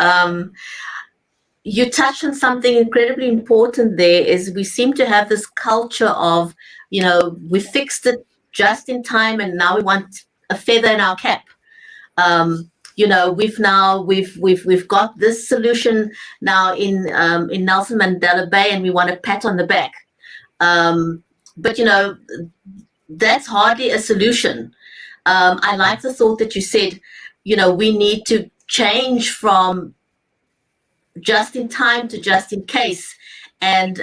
You touched on something incredibly important there, is we seem to have this culture of, we fixed it just in time and now we want a feather in our cap. We've got this solution now in Nelson Mandela Bay and we want a pat on the back. But that's hardly a solution. I like the thought that you said, we need to change from just in time to just in case, and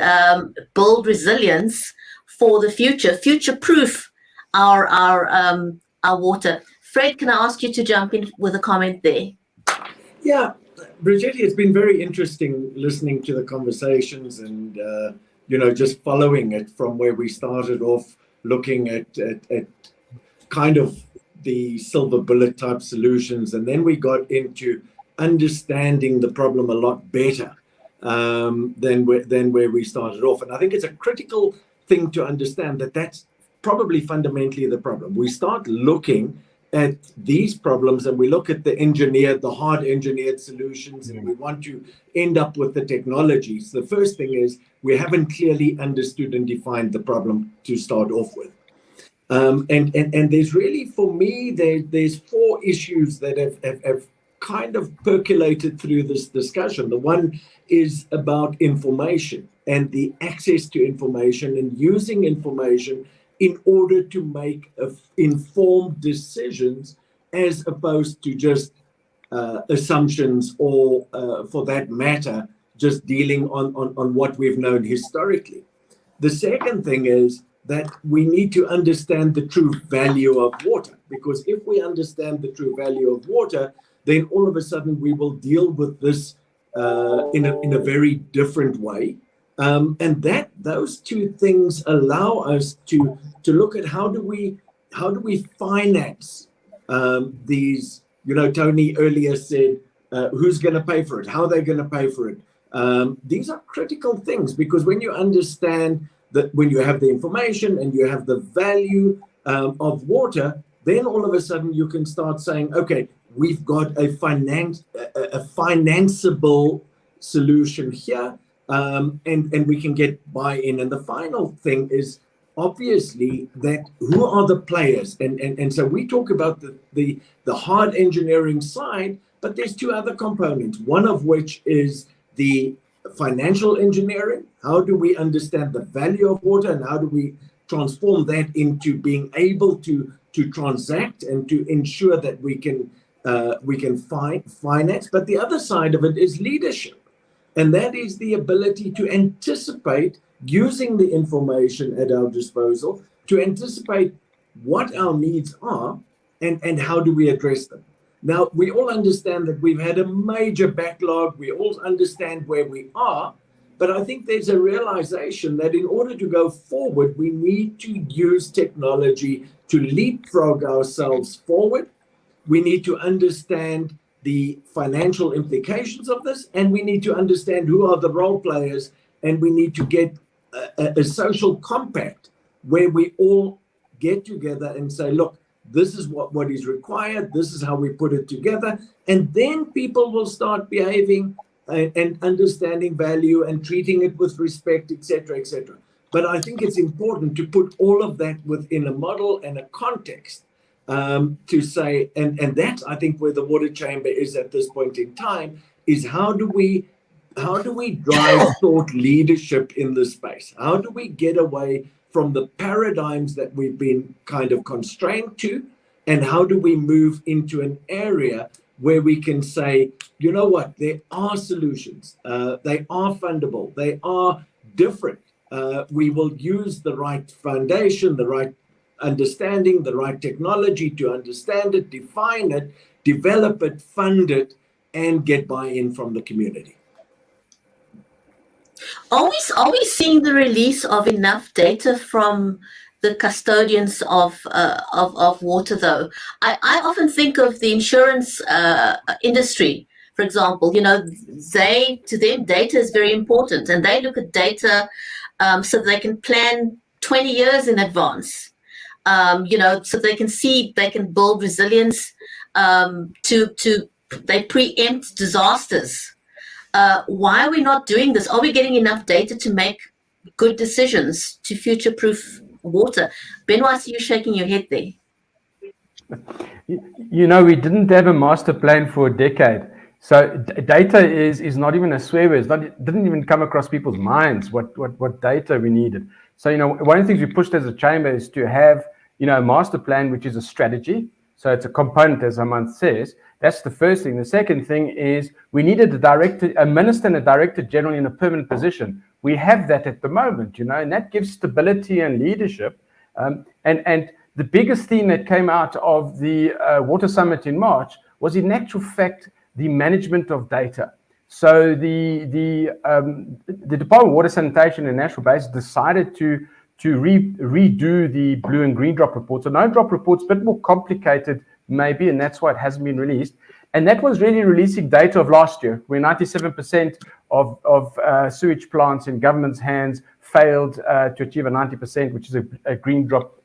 build resilience for the future-proof our water. Fred, can I ask you to jump in with a comment there? Yeah, Brigitte, it's been very interesting listening to the conversations and, just following it from where we started off, looking at kind of the silver bullet type solutions. And then we got into understanding the problem a lot better than where we started off. And I think it's a critical thing to understand that that's probably fundamentally the problem. We start looking at these problems and we look at the hard engineered solutions, and we want to end up with the technologies. The first thing is we haven't clearly understood and defined the problem to start off with. And there's really, for me, there's four issues that have kind of percolated through this discussion. The one is about information and the access to information and using information in order to make informed decisions, as opposed to just assumptions or, for that matter, just dealing on what we've known historically. The second thing is that we need to understand the true value of water, because if we understand the true value of water, then all of a sudden we will deal with this in a very different way. And those two things allow us to look at how do we finance these. Tony earlier said, who's going to pay for it? How are they going to pay for it? These are critical things, because when you understand that, when you have the information and you have the value of water, then all of a sudden you can start saying, okay, we've got a financeable solution here. And we can get buy-in. And the final thing is obviously that who are the players? And so we talk about the hard engineering side, but there's two other components, one of which is the financial engineering. How do we understand the value of water, and how do we transform that into being able to transact and to ensure that we can finance? But the other side of it is leadership. And that is the ability to anticipate, using the information at our disposal, to anticipate what our needs are and how do we address them. Now, we all understand that we've had a major backlog. We all understand where we are. But I think there's a realization that in order to go forward, we need to use technology to leapfrog ourselves forward. We need to understand the financial implications of this, and we need to understand who are the role players, and we need to get a social compact where we all get together and say, look, this is what is required, this is how we put it together, and then people will start behaving and understanding value and treating it with respect, etc., etc. But I think it's important to put all of that within a model and a context to say, and that's, I think, where the water chamber is at this point in time, is how do we drive thought leadership in this space? How do we get away from the paradigms that we've been kind of constrained to, and how do we move into an area where we can say, you know what, there are solutions, they are fundable, they are different. We will use the right foundation, the right understanding, the right technology to understand it, define it, develop it, fund it, and get buy-in from the community. Are we seeing the release of enough data from the custodians of water, though? I often think of the insurance industry, for example. You know, to them data is very important, and they look at data so they can plan 20 years in advance. You know, so they can build resilience. They preempt disasters. Why are we not doing this? Are we getting enough data to make good decisions to future-proof water? Benoit, I see you shaking your head there. You know, we didn't have a master plan for a decade. So data is not even a swear word. It didn't even come across people's minds what data we needed. So, you know, one of the things we pushed as a chamber is to have, you know, a master plan, which is a strategy. So it's a component, as Hamanth says. That's the first thing. The second thing is we needed a minister and a director general in a permanent position. We have that at the moment, you know, and that gives stability and leadership. And the biggest theme that came out of the Water Summit in March was, in actual fact, the management of data. So the Department of Water, Sanitation and Natural Base decided to redo the blue and green drop reports. So no drop reports, a bit more complicated maybe, and that's why it hasn't been released. And that was really releasing data of last year, where 97% of sewage plants in government's hands failed to achieve a 90%, which is a green drop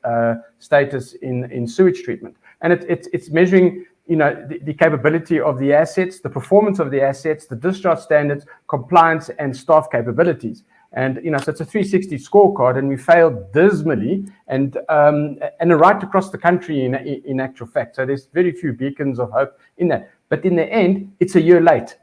status in sewage treatment. And it's measuring, you know, the capability of the assets, the performance of the assets, the discharge standards, compliance, and staff capabilities. And, you know, so it's a 360 scorecard, and we failed dismally, and right across the country in actual fact. So there's very few beacons of hope in that. But in the end, it's a year late.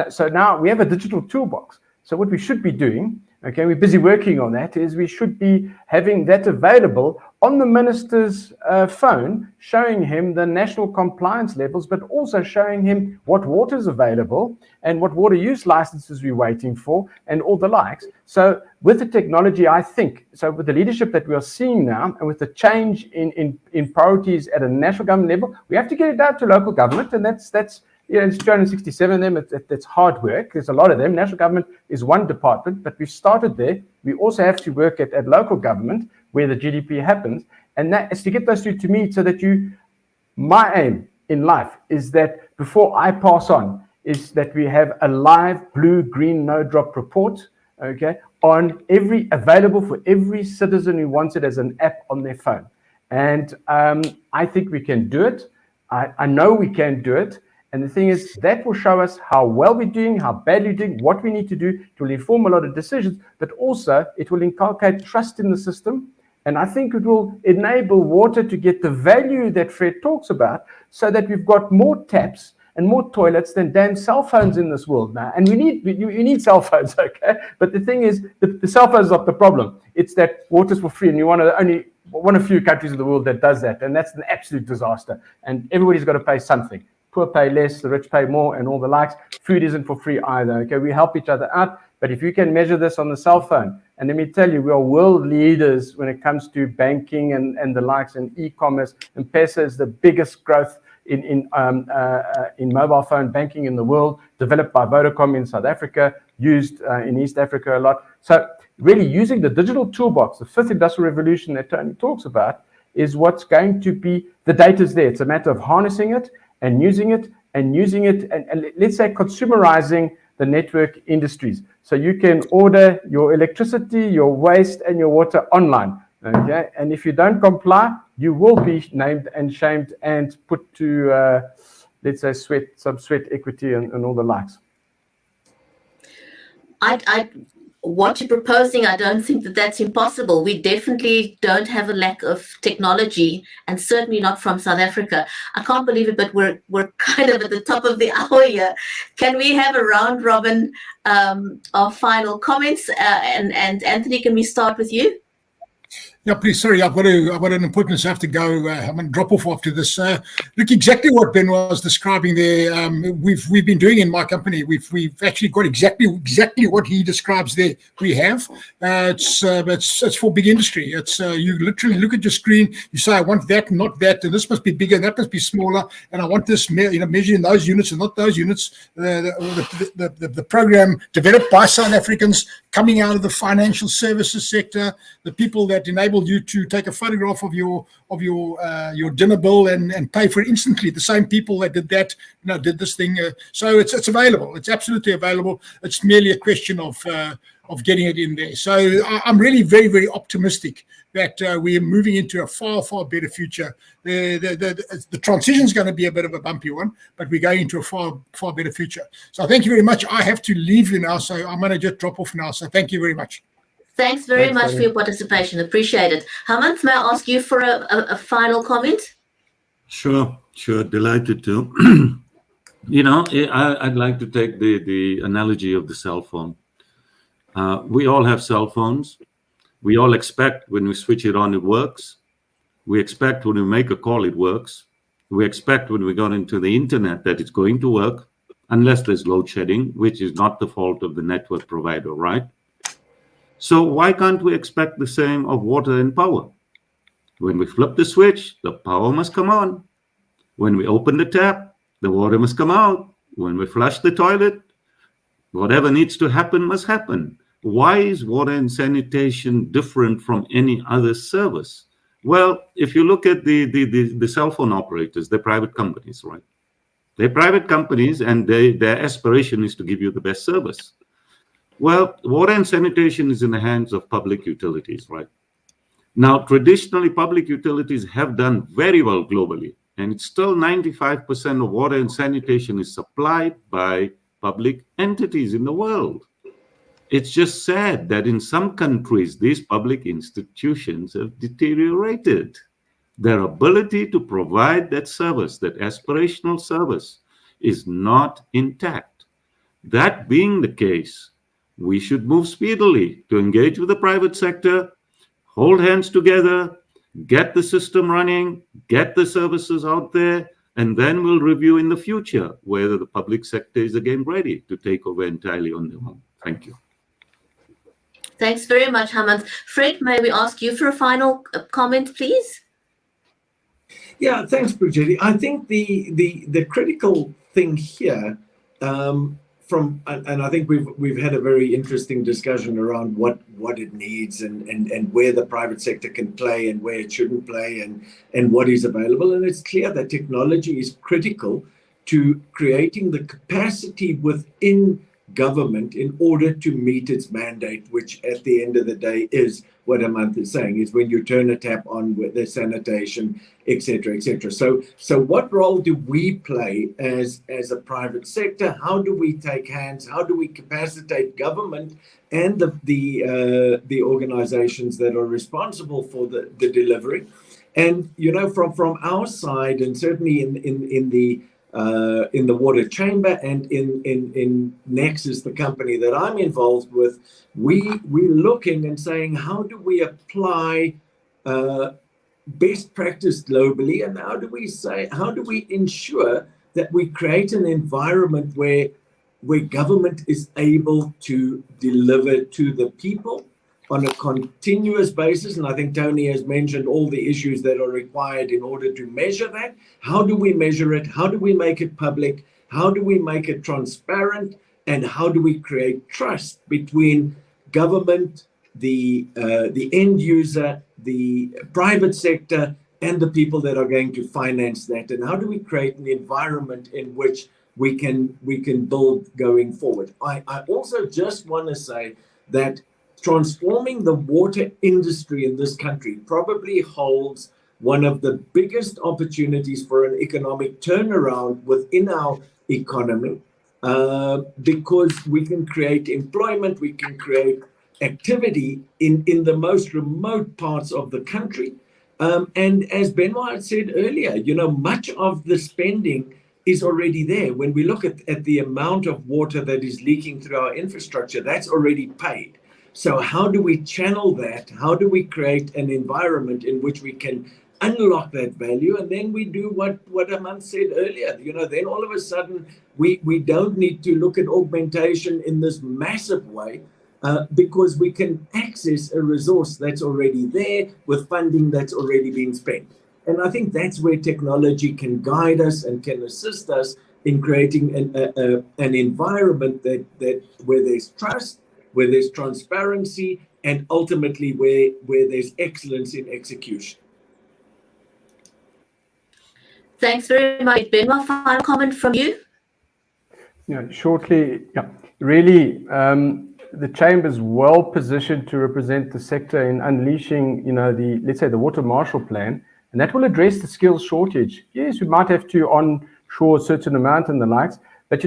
So now we have a digital toolbox. So what we should be doing, okay, we're busy working on that, is we should be having that available on the minister's phone, showing him the national compliance levels, but also showing him what water is available and what water use licenses we're waiting for and all the likes. So with the technology, I think, so with the leadership that we are seeing now, and with the change in priorities at a national government level, we have to get it down to local government, and that's you know, it's 267 of them. It's hard work. There's a lot of them. National government is one department, but we've started there. We also have to work at local government, where the GDP happens, and that is to get those two to meet, so that my aim in life is that before I pass on, is that we have a live blue, green, no drop report, okay, available for every citizen who wants it as an app on their phone. And I think we can do it. I know we can do it. And the thing is, that will show us how well we're doing, how badly we're doing, what we need to do. It will inform a lot of decisions, but also it will inculcate trust in the system. And I think it will enable water to get the value that Fred talks about, so that we've got more taps and more toilets than damn cell phones in this world now. And we need cell phones, okay? But the thing is, the cell phones is not the problem. It's that water's for free, and you're one of few countries in the world that does that, and that's an absolute disaster. And everybody's got to pay something. poor pay less, the rich pay more, and all the likes. Food isn't for free either. Okay, we help each other out. But if you can measure this on the cell phone, and let me tell you, we are world leaders when it comes to banking and the likes, and e-commerce. M-Pesa is the biggest growth in mobile phone banking in the world, developed by Vodacom in South Africa, used in East Africa a lot. So really using the digital toolbox, the fifth industrial revolution that Tony talks about, is what's going to be, the data's there. It's a matter of harnessing it and using it and let's say consumerizing the network industries. So you can order your electricity, your waste, and your water online. Okay, and if you don't comply, you will be named and shamed and put to, let's say, some sweat equity and all the likes. What you're proposing, I don't think that that's impossible. We definitely don't have a lack of technology, and certainly not from South Africa. I can't believe it, but we're kind of at the top of the hour here. Can we have a round robin of final comments? And Anthony, can we start with you? Yeah, please. Sorry, I've got an important. I have to go. I'm going to drop off after this. Look, exactly what Benoit was describing there. We've been doing in my company. We've actually got exactly what he describes there. We have. It's for big industry. It's you literally look at your screen. You say, I want that, not that, and this must be bigger, and that must be smaller, and I want this measured in those units and not those units. The program developed by South Africans, coming out of the financial services sector, the people that enable you to take a photograph of your dinner bill and pay for it instantly. The same people that did that, did this thing. So it's available. It's absolutely available. It's merely a question of getting it in there. So I'm really very, very optimistic that we are moving into a far, far better future. The transition is going to be a bit of a bumpy one, but we're going into a far, far better future. So thank you very much. I have to leave you now, so I'm going to just drop off now. So thank you very much. Thanks very much for your participation. Appreciate it. Hamanth, may I ask you for a final comment? Sure. Delighted to. I'd like to take the analogy of the cell phone. We all have cell phones. We all expect when we switch it on, it works. We expect when we make a call, it works. We expect when we go into the internet that it's going to work, unless there's load shedding, which is not the fault of the network provider, right? So why can't we expect the same of water and power? When we flip the switch, the power must come on. When we open the tap, the water must come out. When we flush the toilet, whatever needs to happen must happen. Why is water and sanitation different from any other service? Well, if you look at the cell phone operators, they're private companies, right? They're private companies, and their aspiration is to give you the best service. Well, water and sanitation is in the hands of public utilities, right? Now, traditionally, public utilities have done very well globally, and it's still 95% of water and sanitation is supplied by public entities in the world. It's just sad that in some countries, these public institutions have deteriorated. Their ability to provide that service, that aspirational service, is not intact. That being the case, we should move speedily to engage with the private sector, hold hands together, get the system running, get the services out there, and then we'll review in the future whether the public sector is again ready to take over entirely on their own. Thank you. Thanks very much, Hamanth. Fred, may we ask you for a final comment, please? Yeah, thanks, Brigitte. I think the critical thing here, and I think we've had a very interesting discussion around what it needs and where the private sector can play and where it shouldn't play and what is available. And it's clear that technology is critical to creating the capacity within government in order to meet its mandate, which at the end of the day is what Hamanth is saying, is when you turn a tap on with the sanitation, etc., etc. So what role do we play as a private sector? How do we take hands? How do we capacitate government and the organizations that are responsible for the delivery? And from our side, and certainly in the water chamber and in Nexus, the company that I'm involved with, we're looking and saying, how do we apply best practice globally, and how do we ensure that we create an environment where government is able to deliver to the people on a continuous basis. And I think Tony has mentioned all the issues that are required in order to measure that. How do we measure it? How do we make it public? How do we make it transparent? And how do we create trust between government, the end user, the private sector, and the people that are going to finance that? And how do we create an environment in which we can build going forward? I also just want to say that transforming the water industry in this country probably holds one of the biggest opportunities for an economic turnaround within our economy, because we can create employment, we can create activity in the most remote parts of the country. And as Benoit said earlier, much of the spending is already there. When we look at the amount of water that is leaking through our infrastructure, that's already paid. So how do we channel that? How do we create an environment in which we can unlock that value? And then we do what Hamanth said earlier. Then all of a sudden we don't need to look at augmentation in this massive way, because we can access a resource that's already there with funding that's already been spent. And I think that's where technology can guide us and can assist us in creating an environment that where there's trust, where there's transparency, and ultimately where there's excellence in execution. Thanks very much, Benoit. Final comment from you? Shortly, really, the chamber is well positioned to represent the sector in unleashing, let's say the Water Marshall Plan, and that will address the skills shortage. Yes, we might have to onshore a certain amount and the likes, but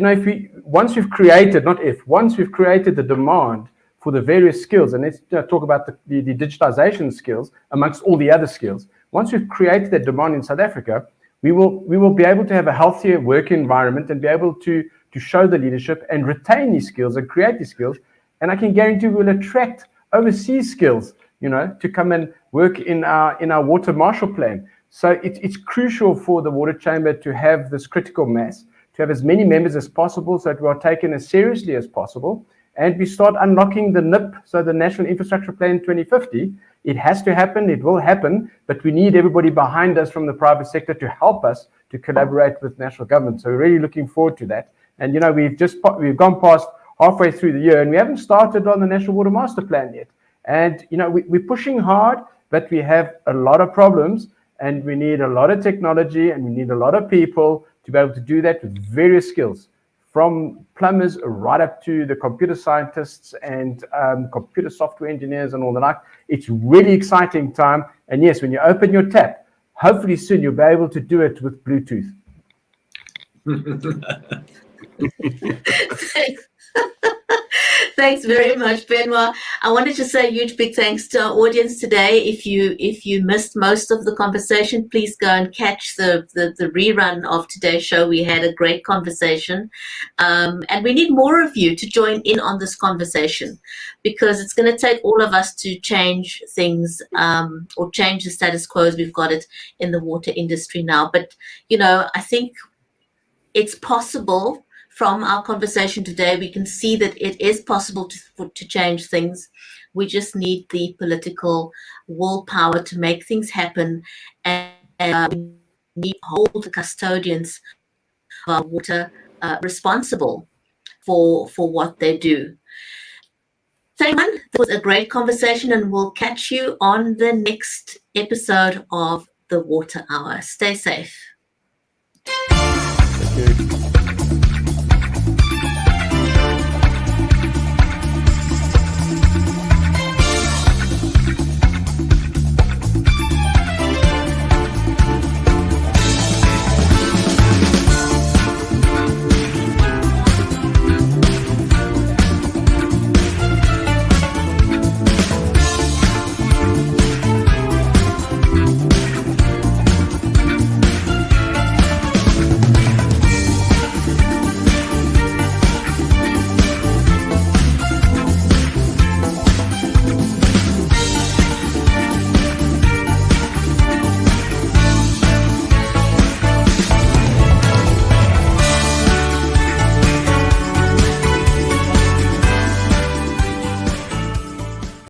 once we've created the demand for the various skills, and let's talk about the digitization skills amongst all the other skills. Once we've created that demand in South Africa, we will be able to have a healthier work environment and be able to show the leadership and retain these skills and create these skills. And I can guarantee we'll attract overseas skills, to come and work in our Water Marshall Plan. So it's crucial for the Water Chamber to have this critical mass, to have as many members as possible, so that we are taken as seriously as possible, and we start unlocking the NIP, so the National Infrastructure Plan 2050. It has to happen, it will happen, but we need everybody behind us from the private sector to help us to collaborate with national government. So we're really looking forward to that. And we've gone past halfway through the year, and we haven't started on the National Water Master Plan yet. And we're pushing hard, but we have a lot of problems, and we need a lot of technology, and we need a lot of people to be able to do that with various skills, from plumbers right up to the computer scientists and computer software engineers and all the like. It's really exciting time. And yes, when you open your tap, hopefully soon you'll be able to do it with Bluetooth. Thanks very much, Benoit. I wanted to say a huge big thanks to our audience today. If you missed most of the conversation, please go and catch the rerun of today's show. We had a great conversation, and we need more of you to join in on this conversation, because it's going to take all of us to change things, or change the status quo as we've got it in the water industry now. But I think it's possible. From our conversation today, we can see that it is possible to change things. We just need the political willpower to make things happen, and we need to hold the custodians of our water responsible for what they do. Thank you. This was a great conversation, and we'll catch you on the next episode of the Water Hour. Stay safe.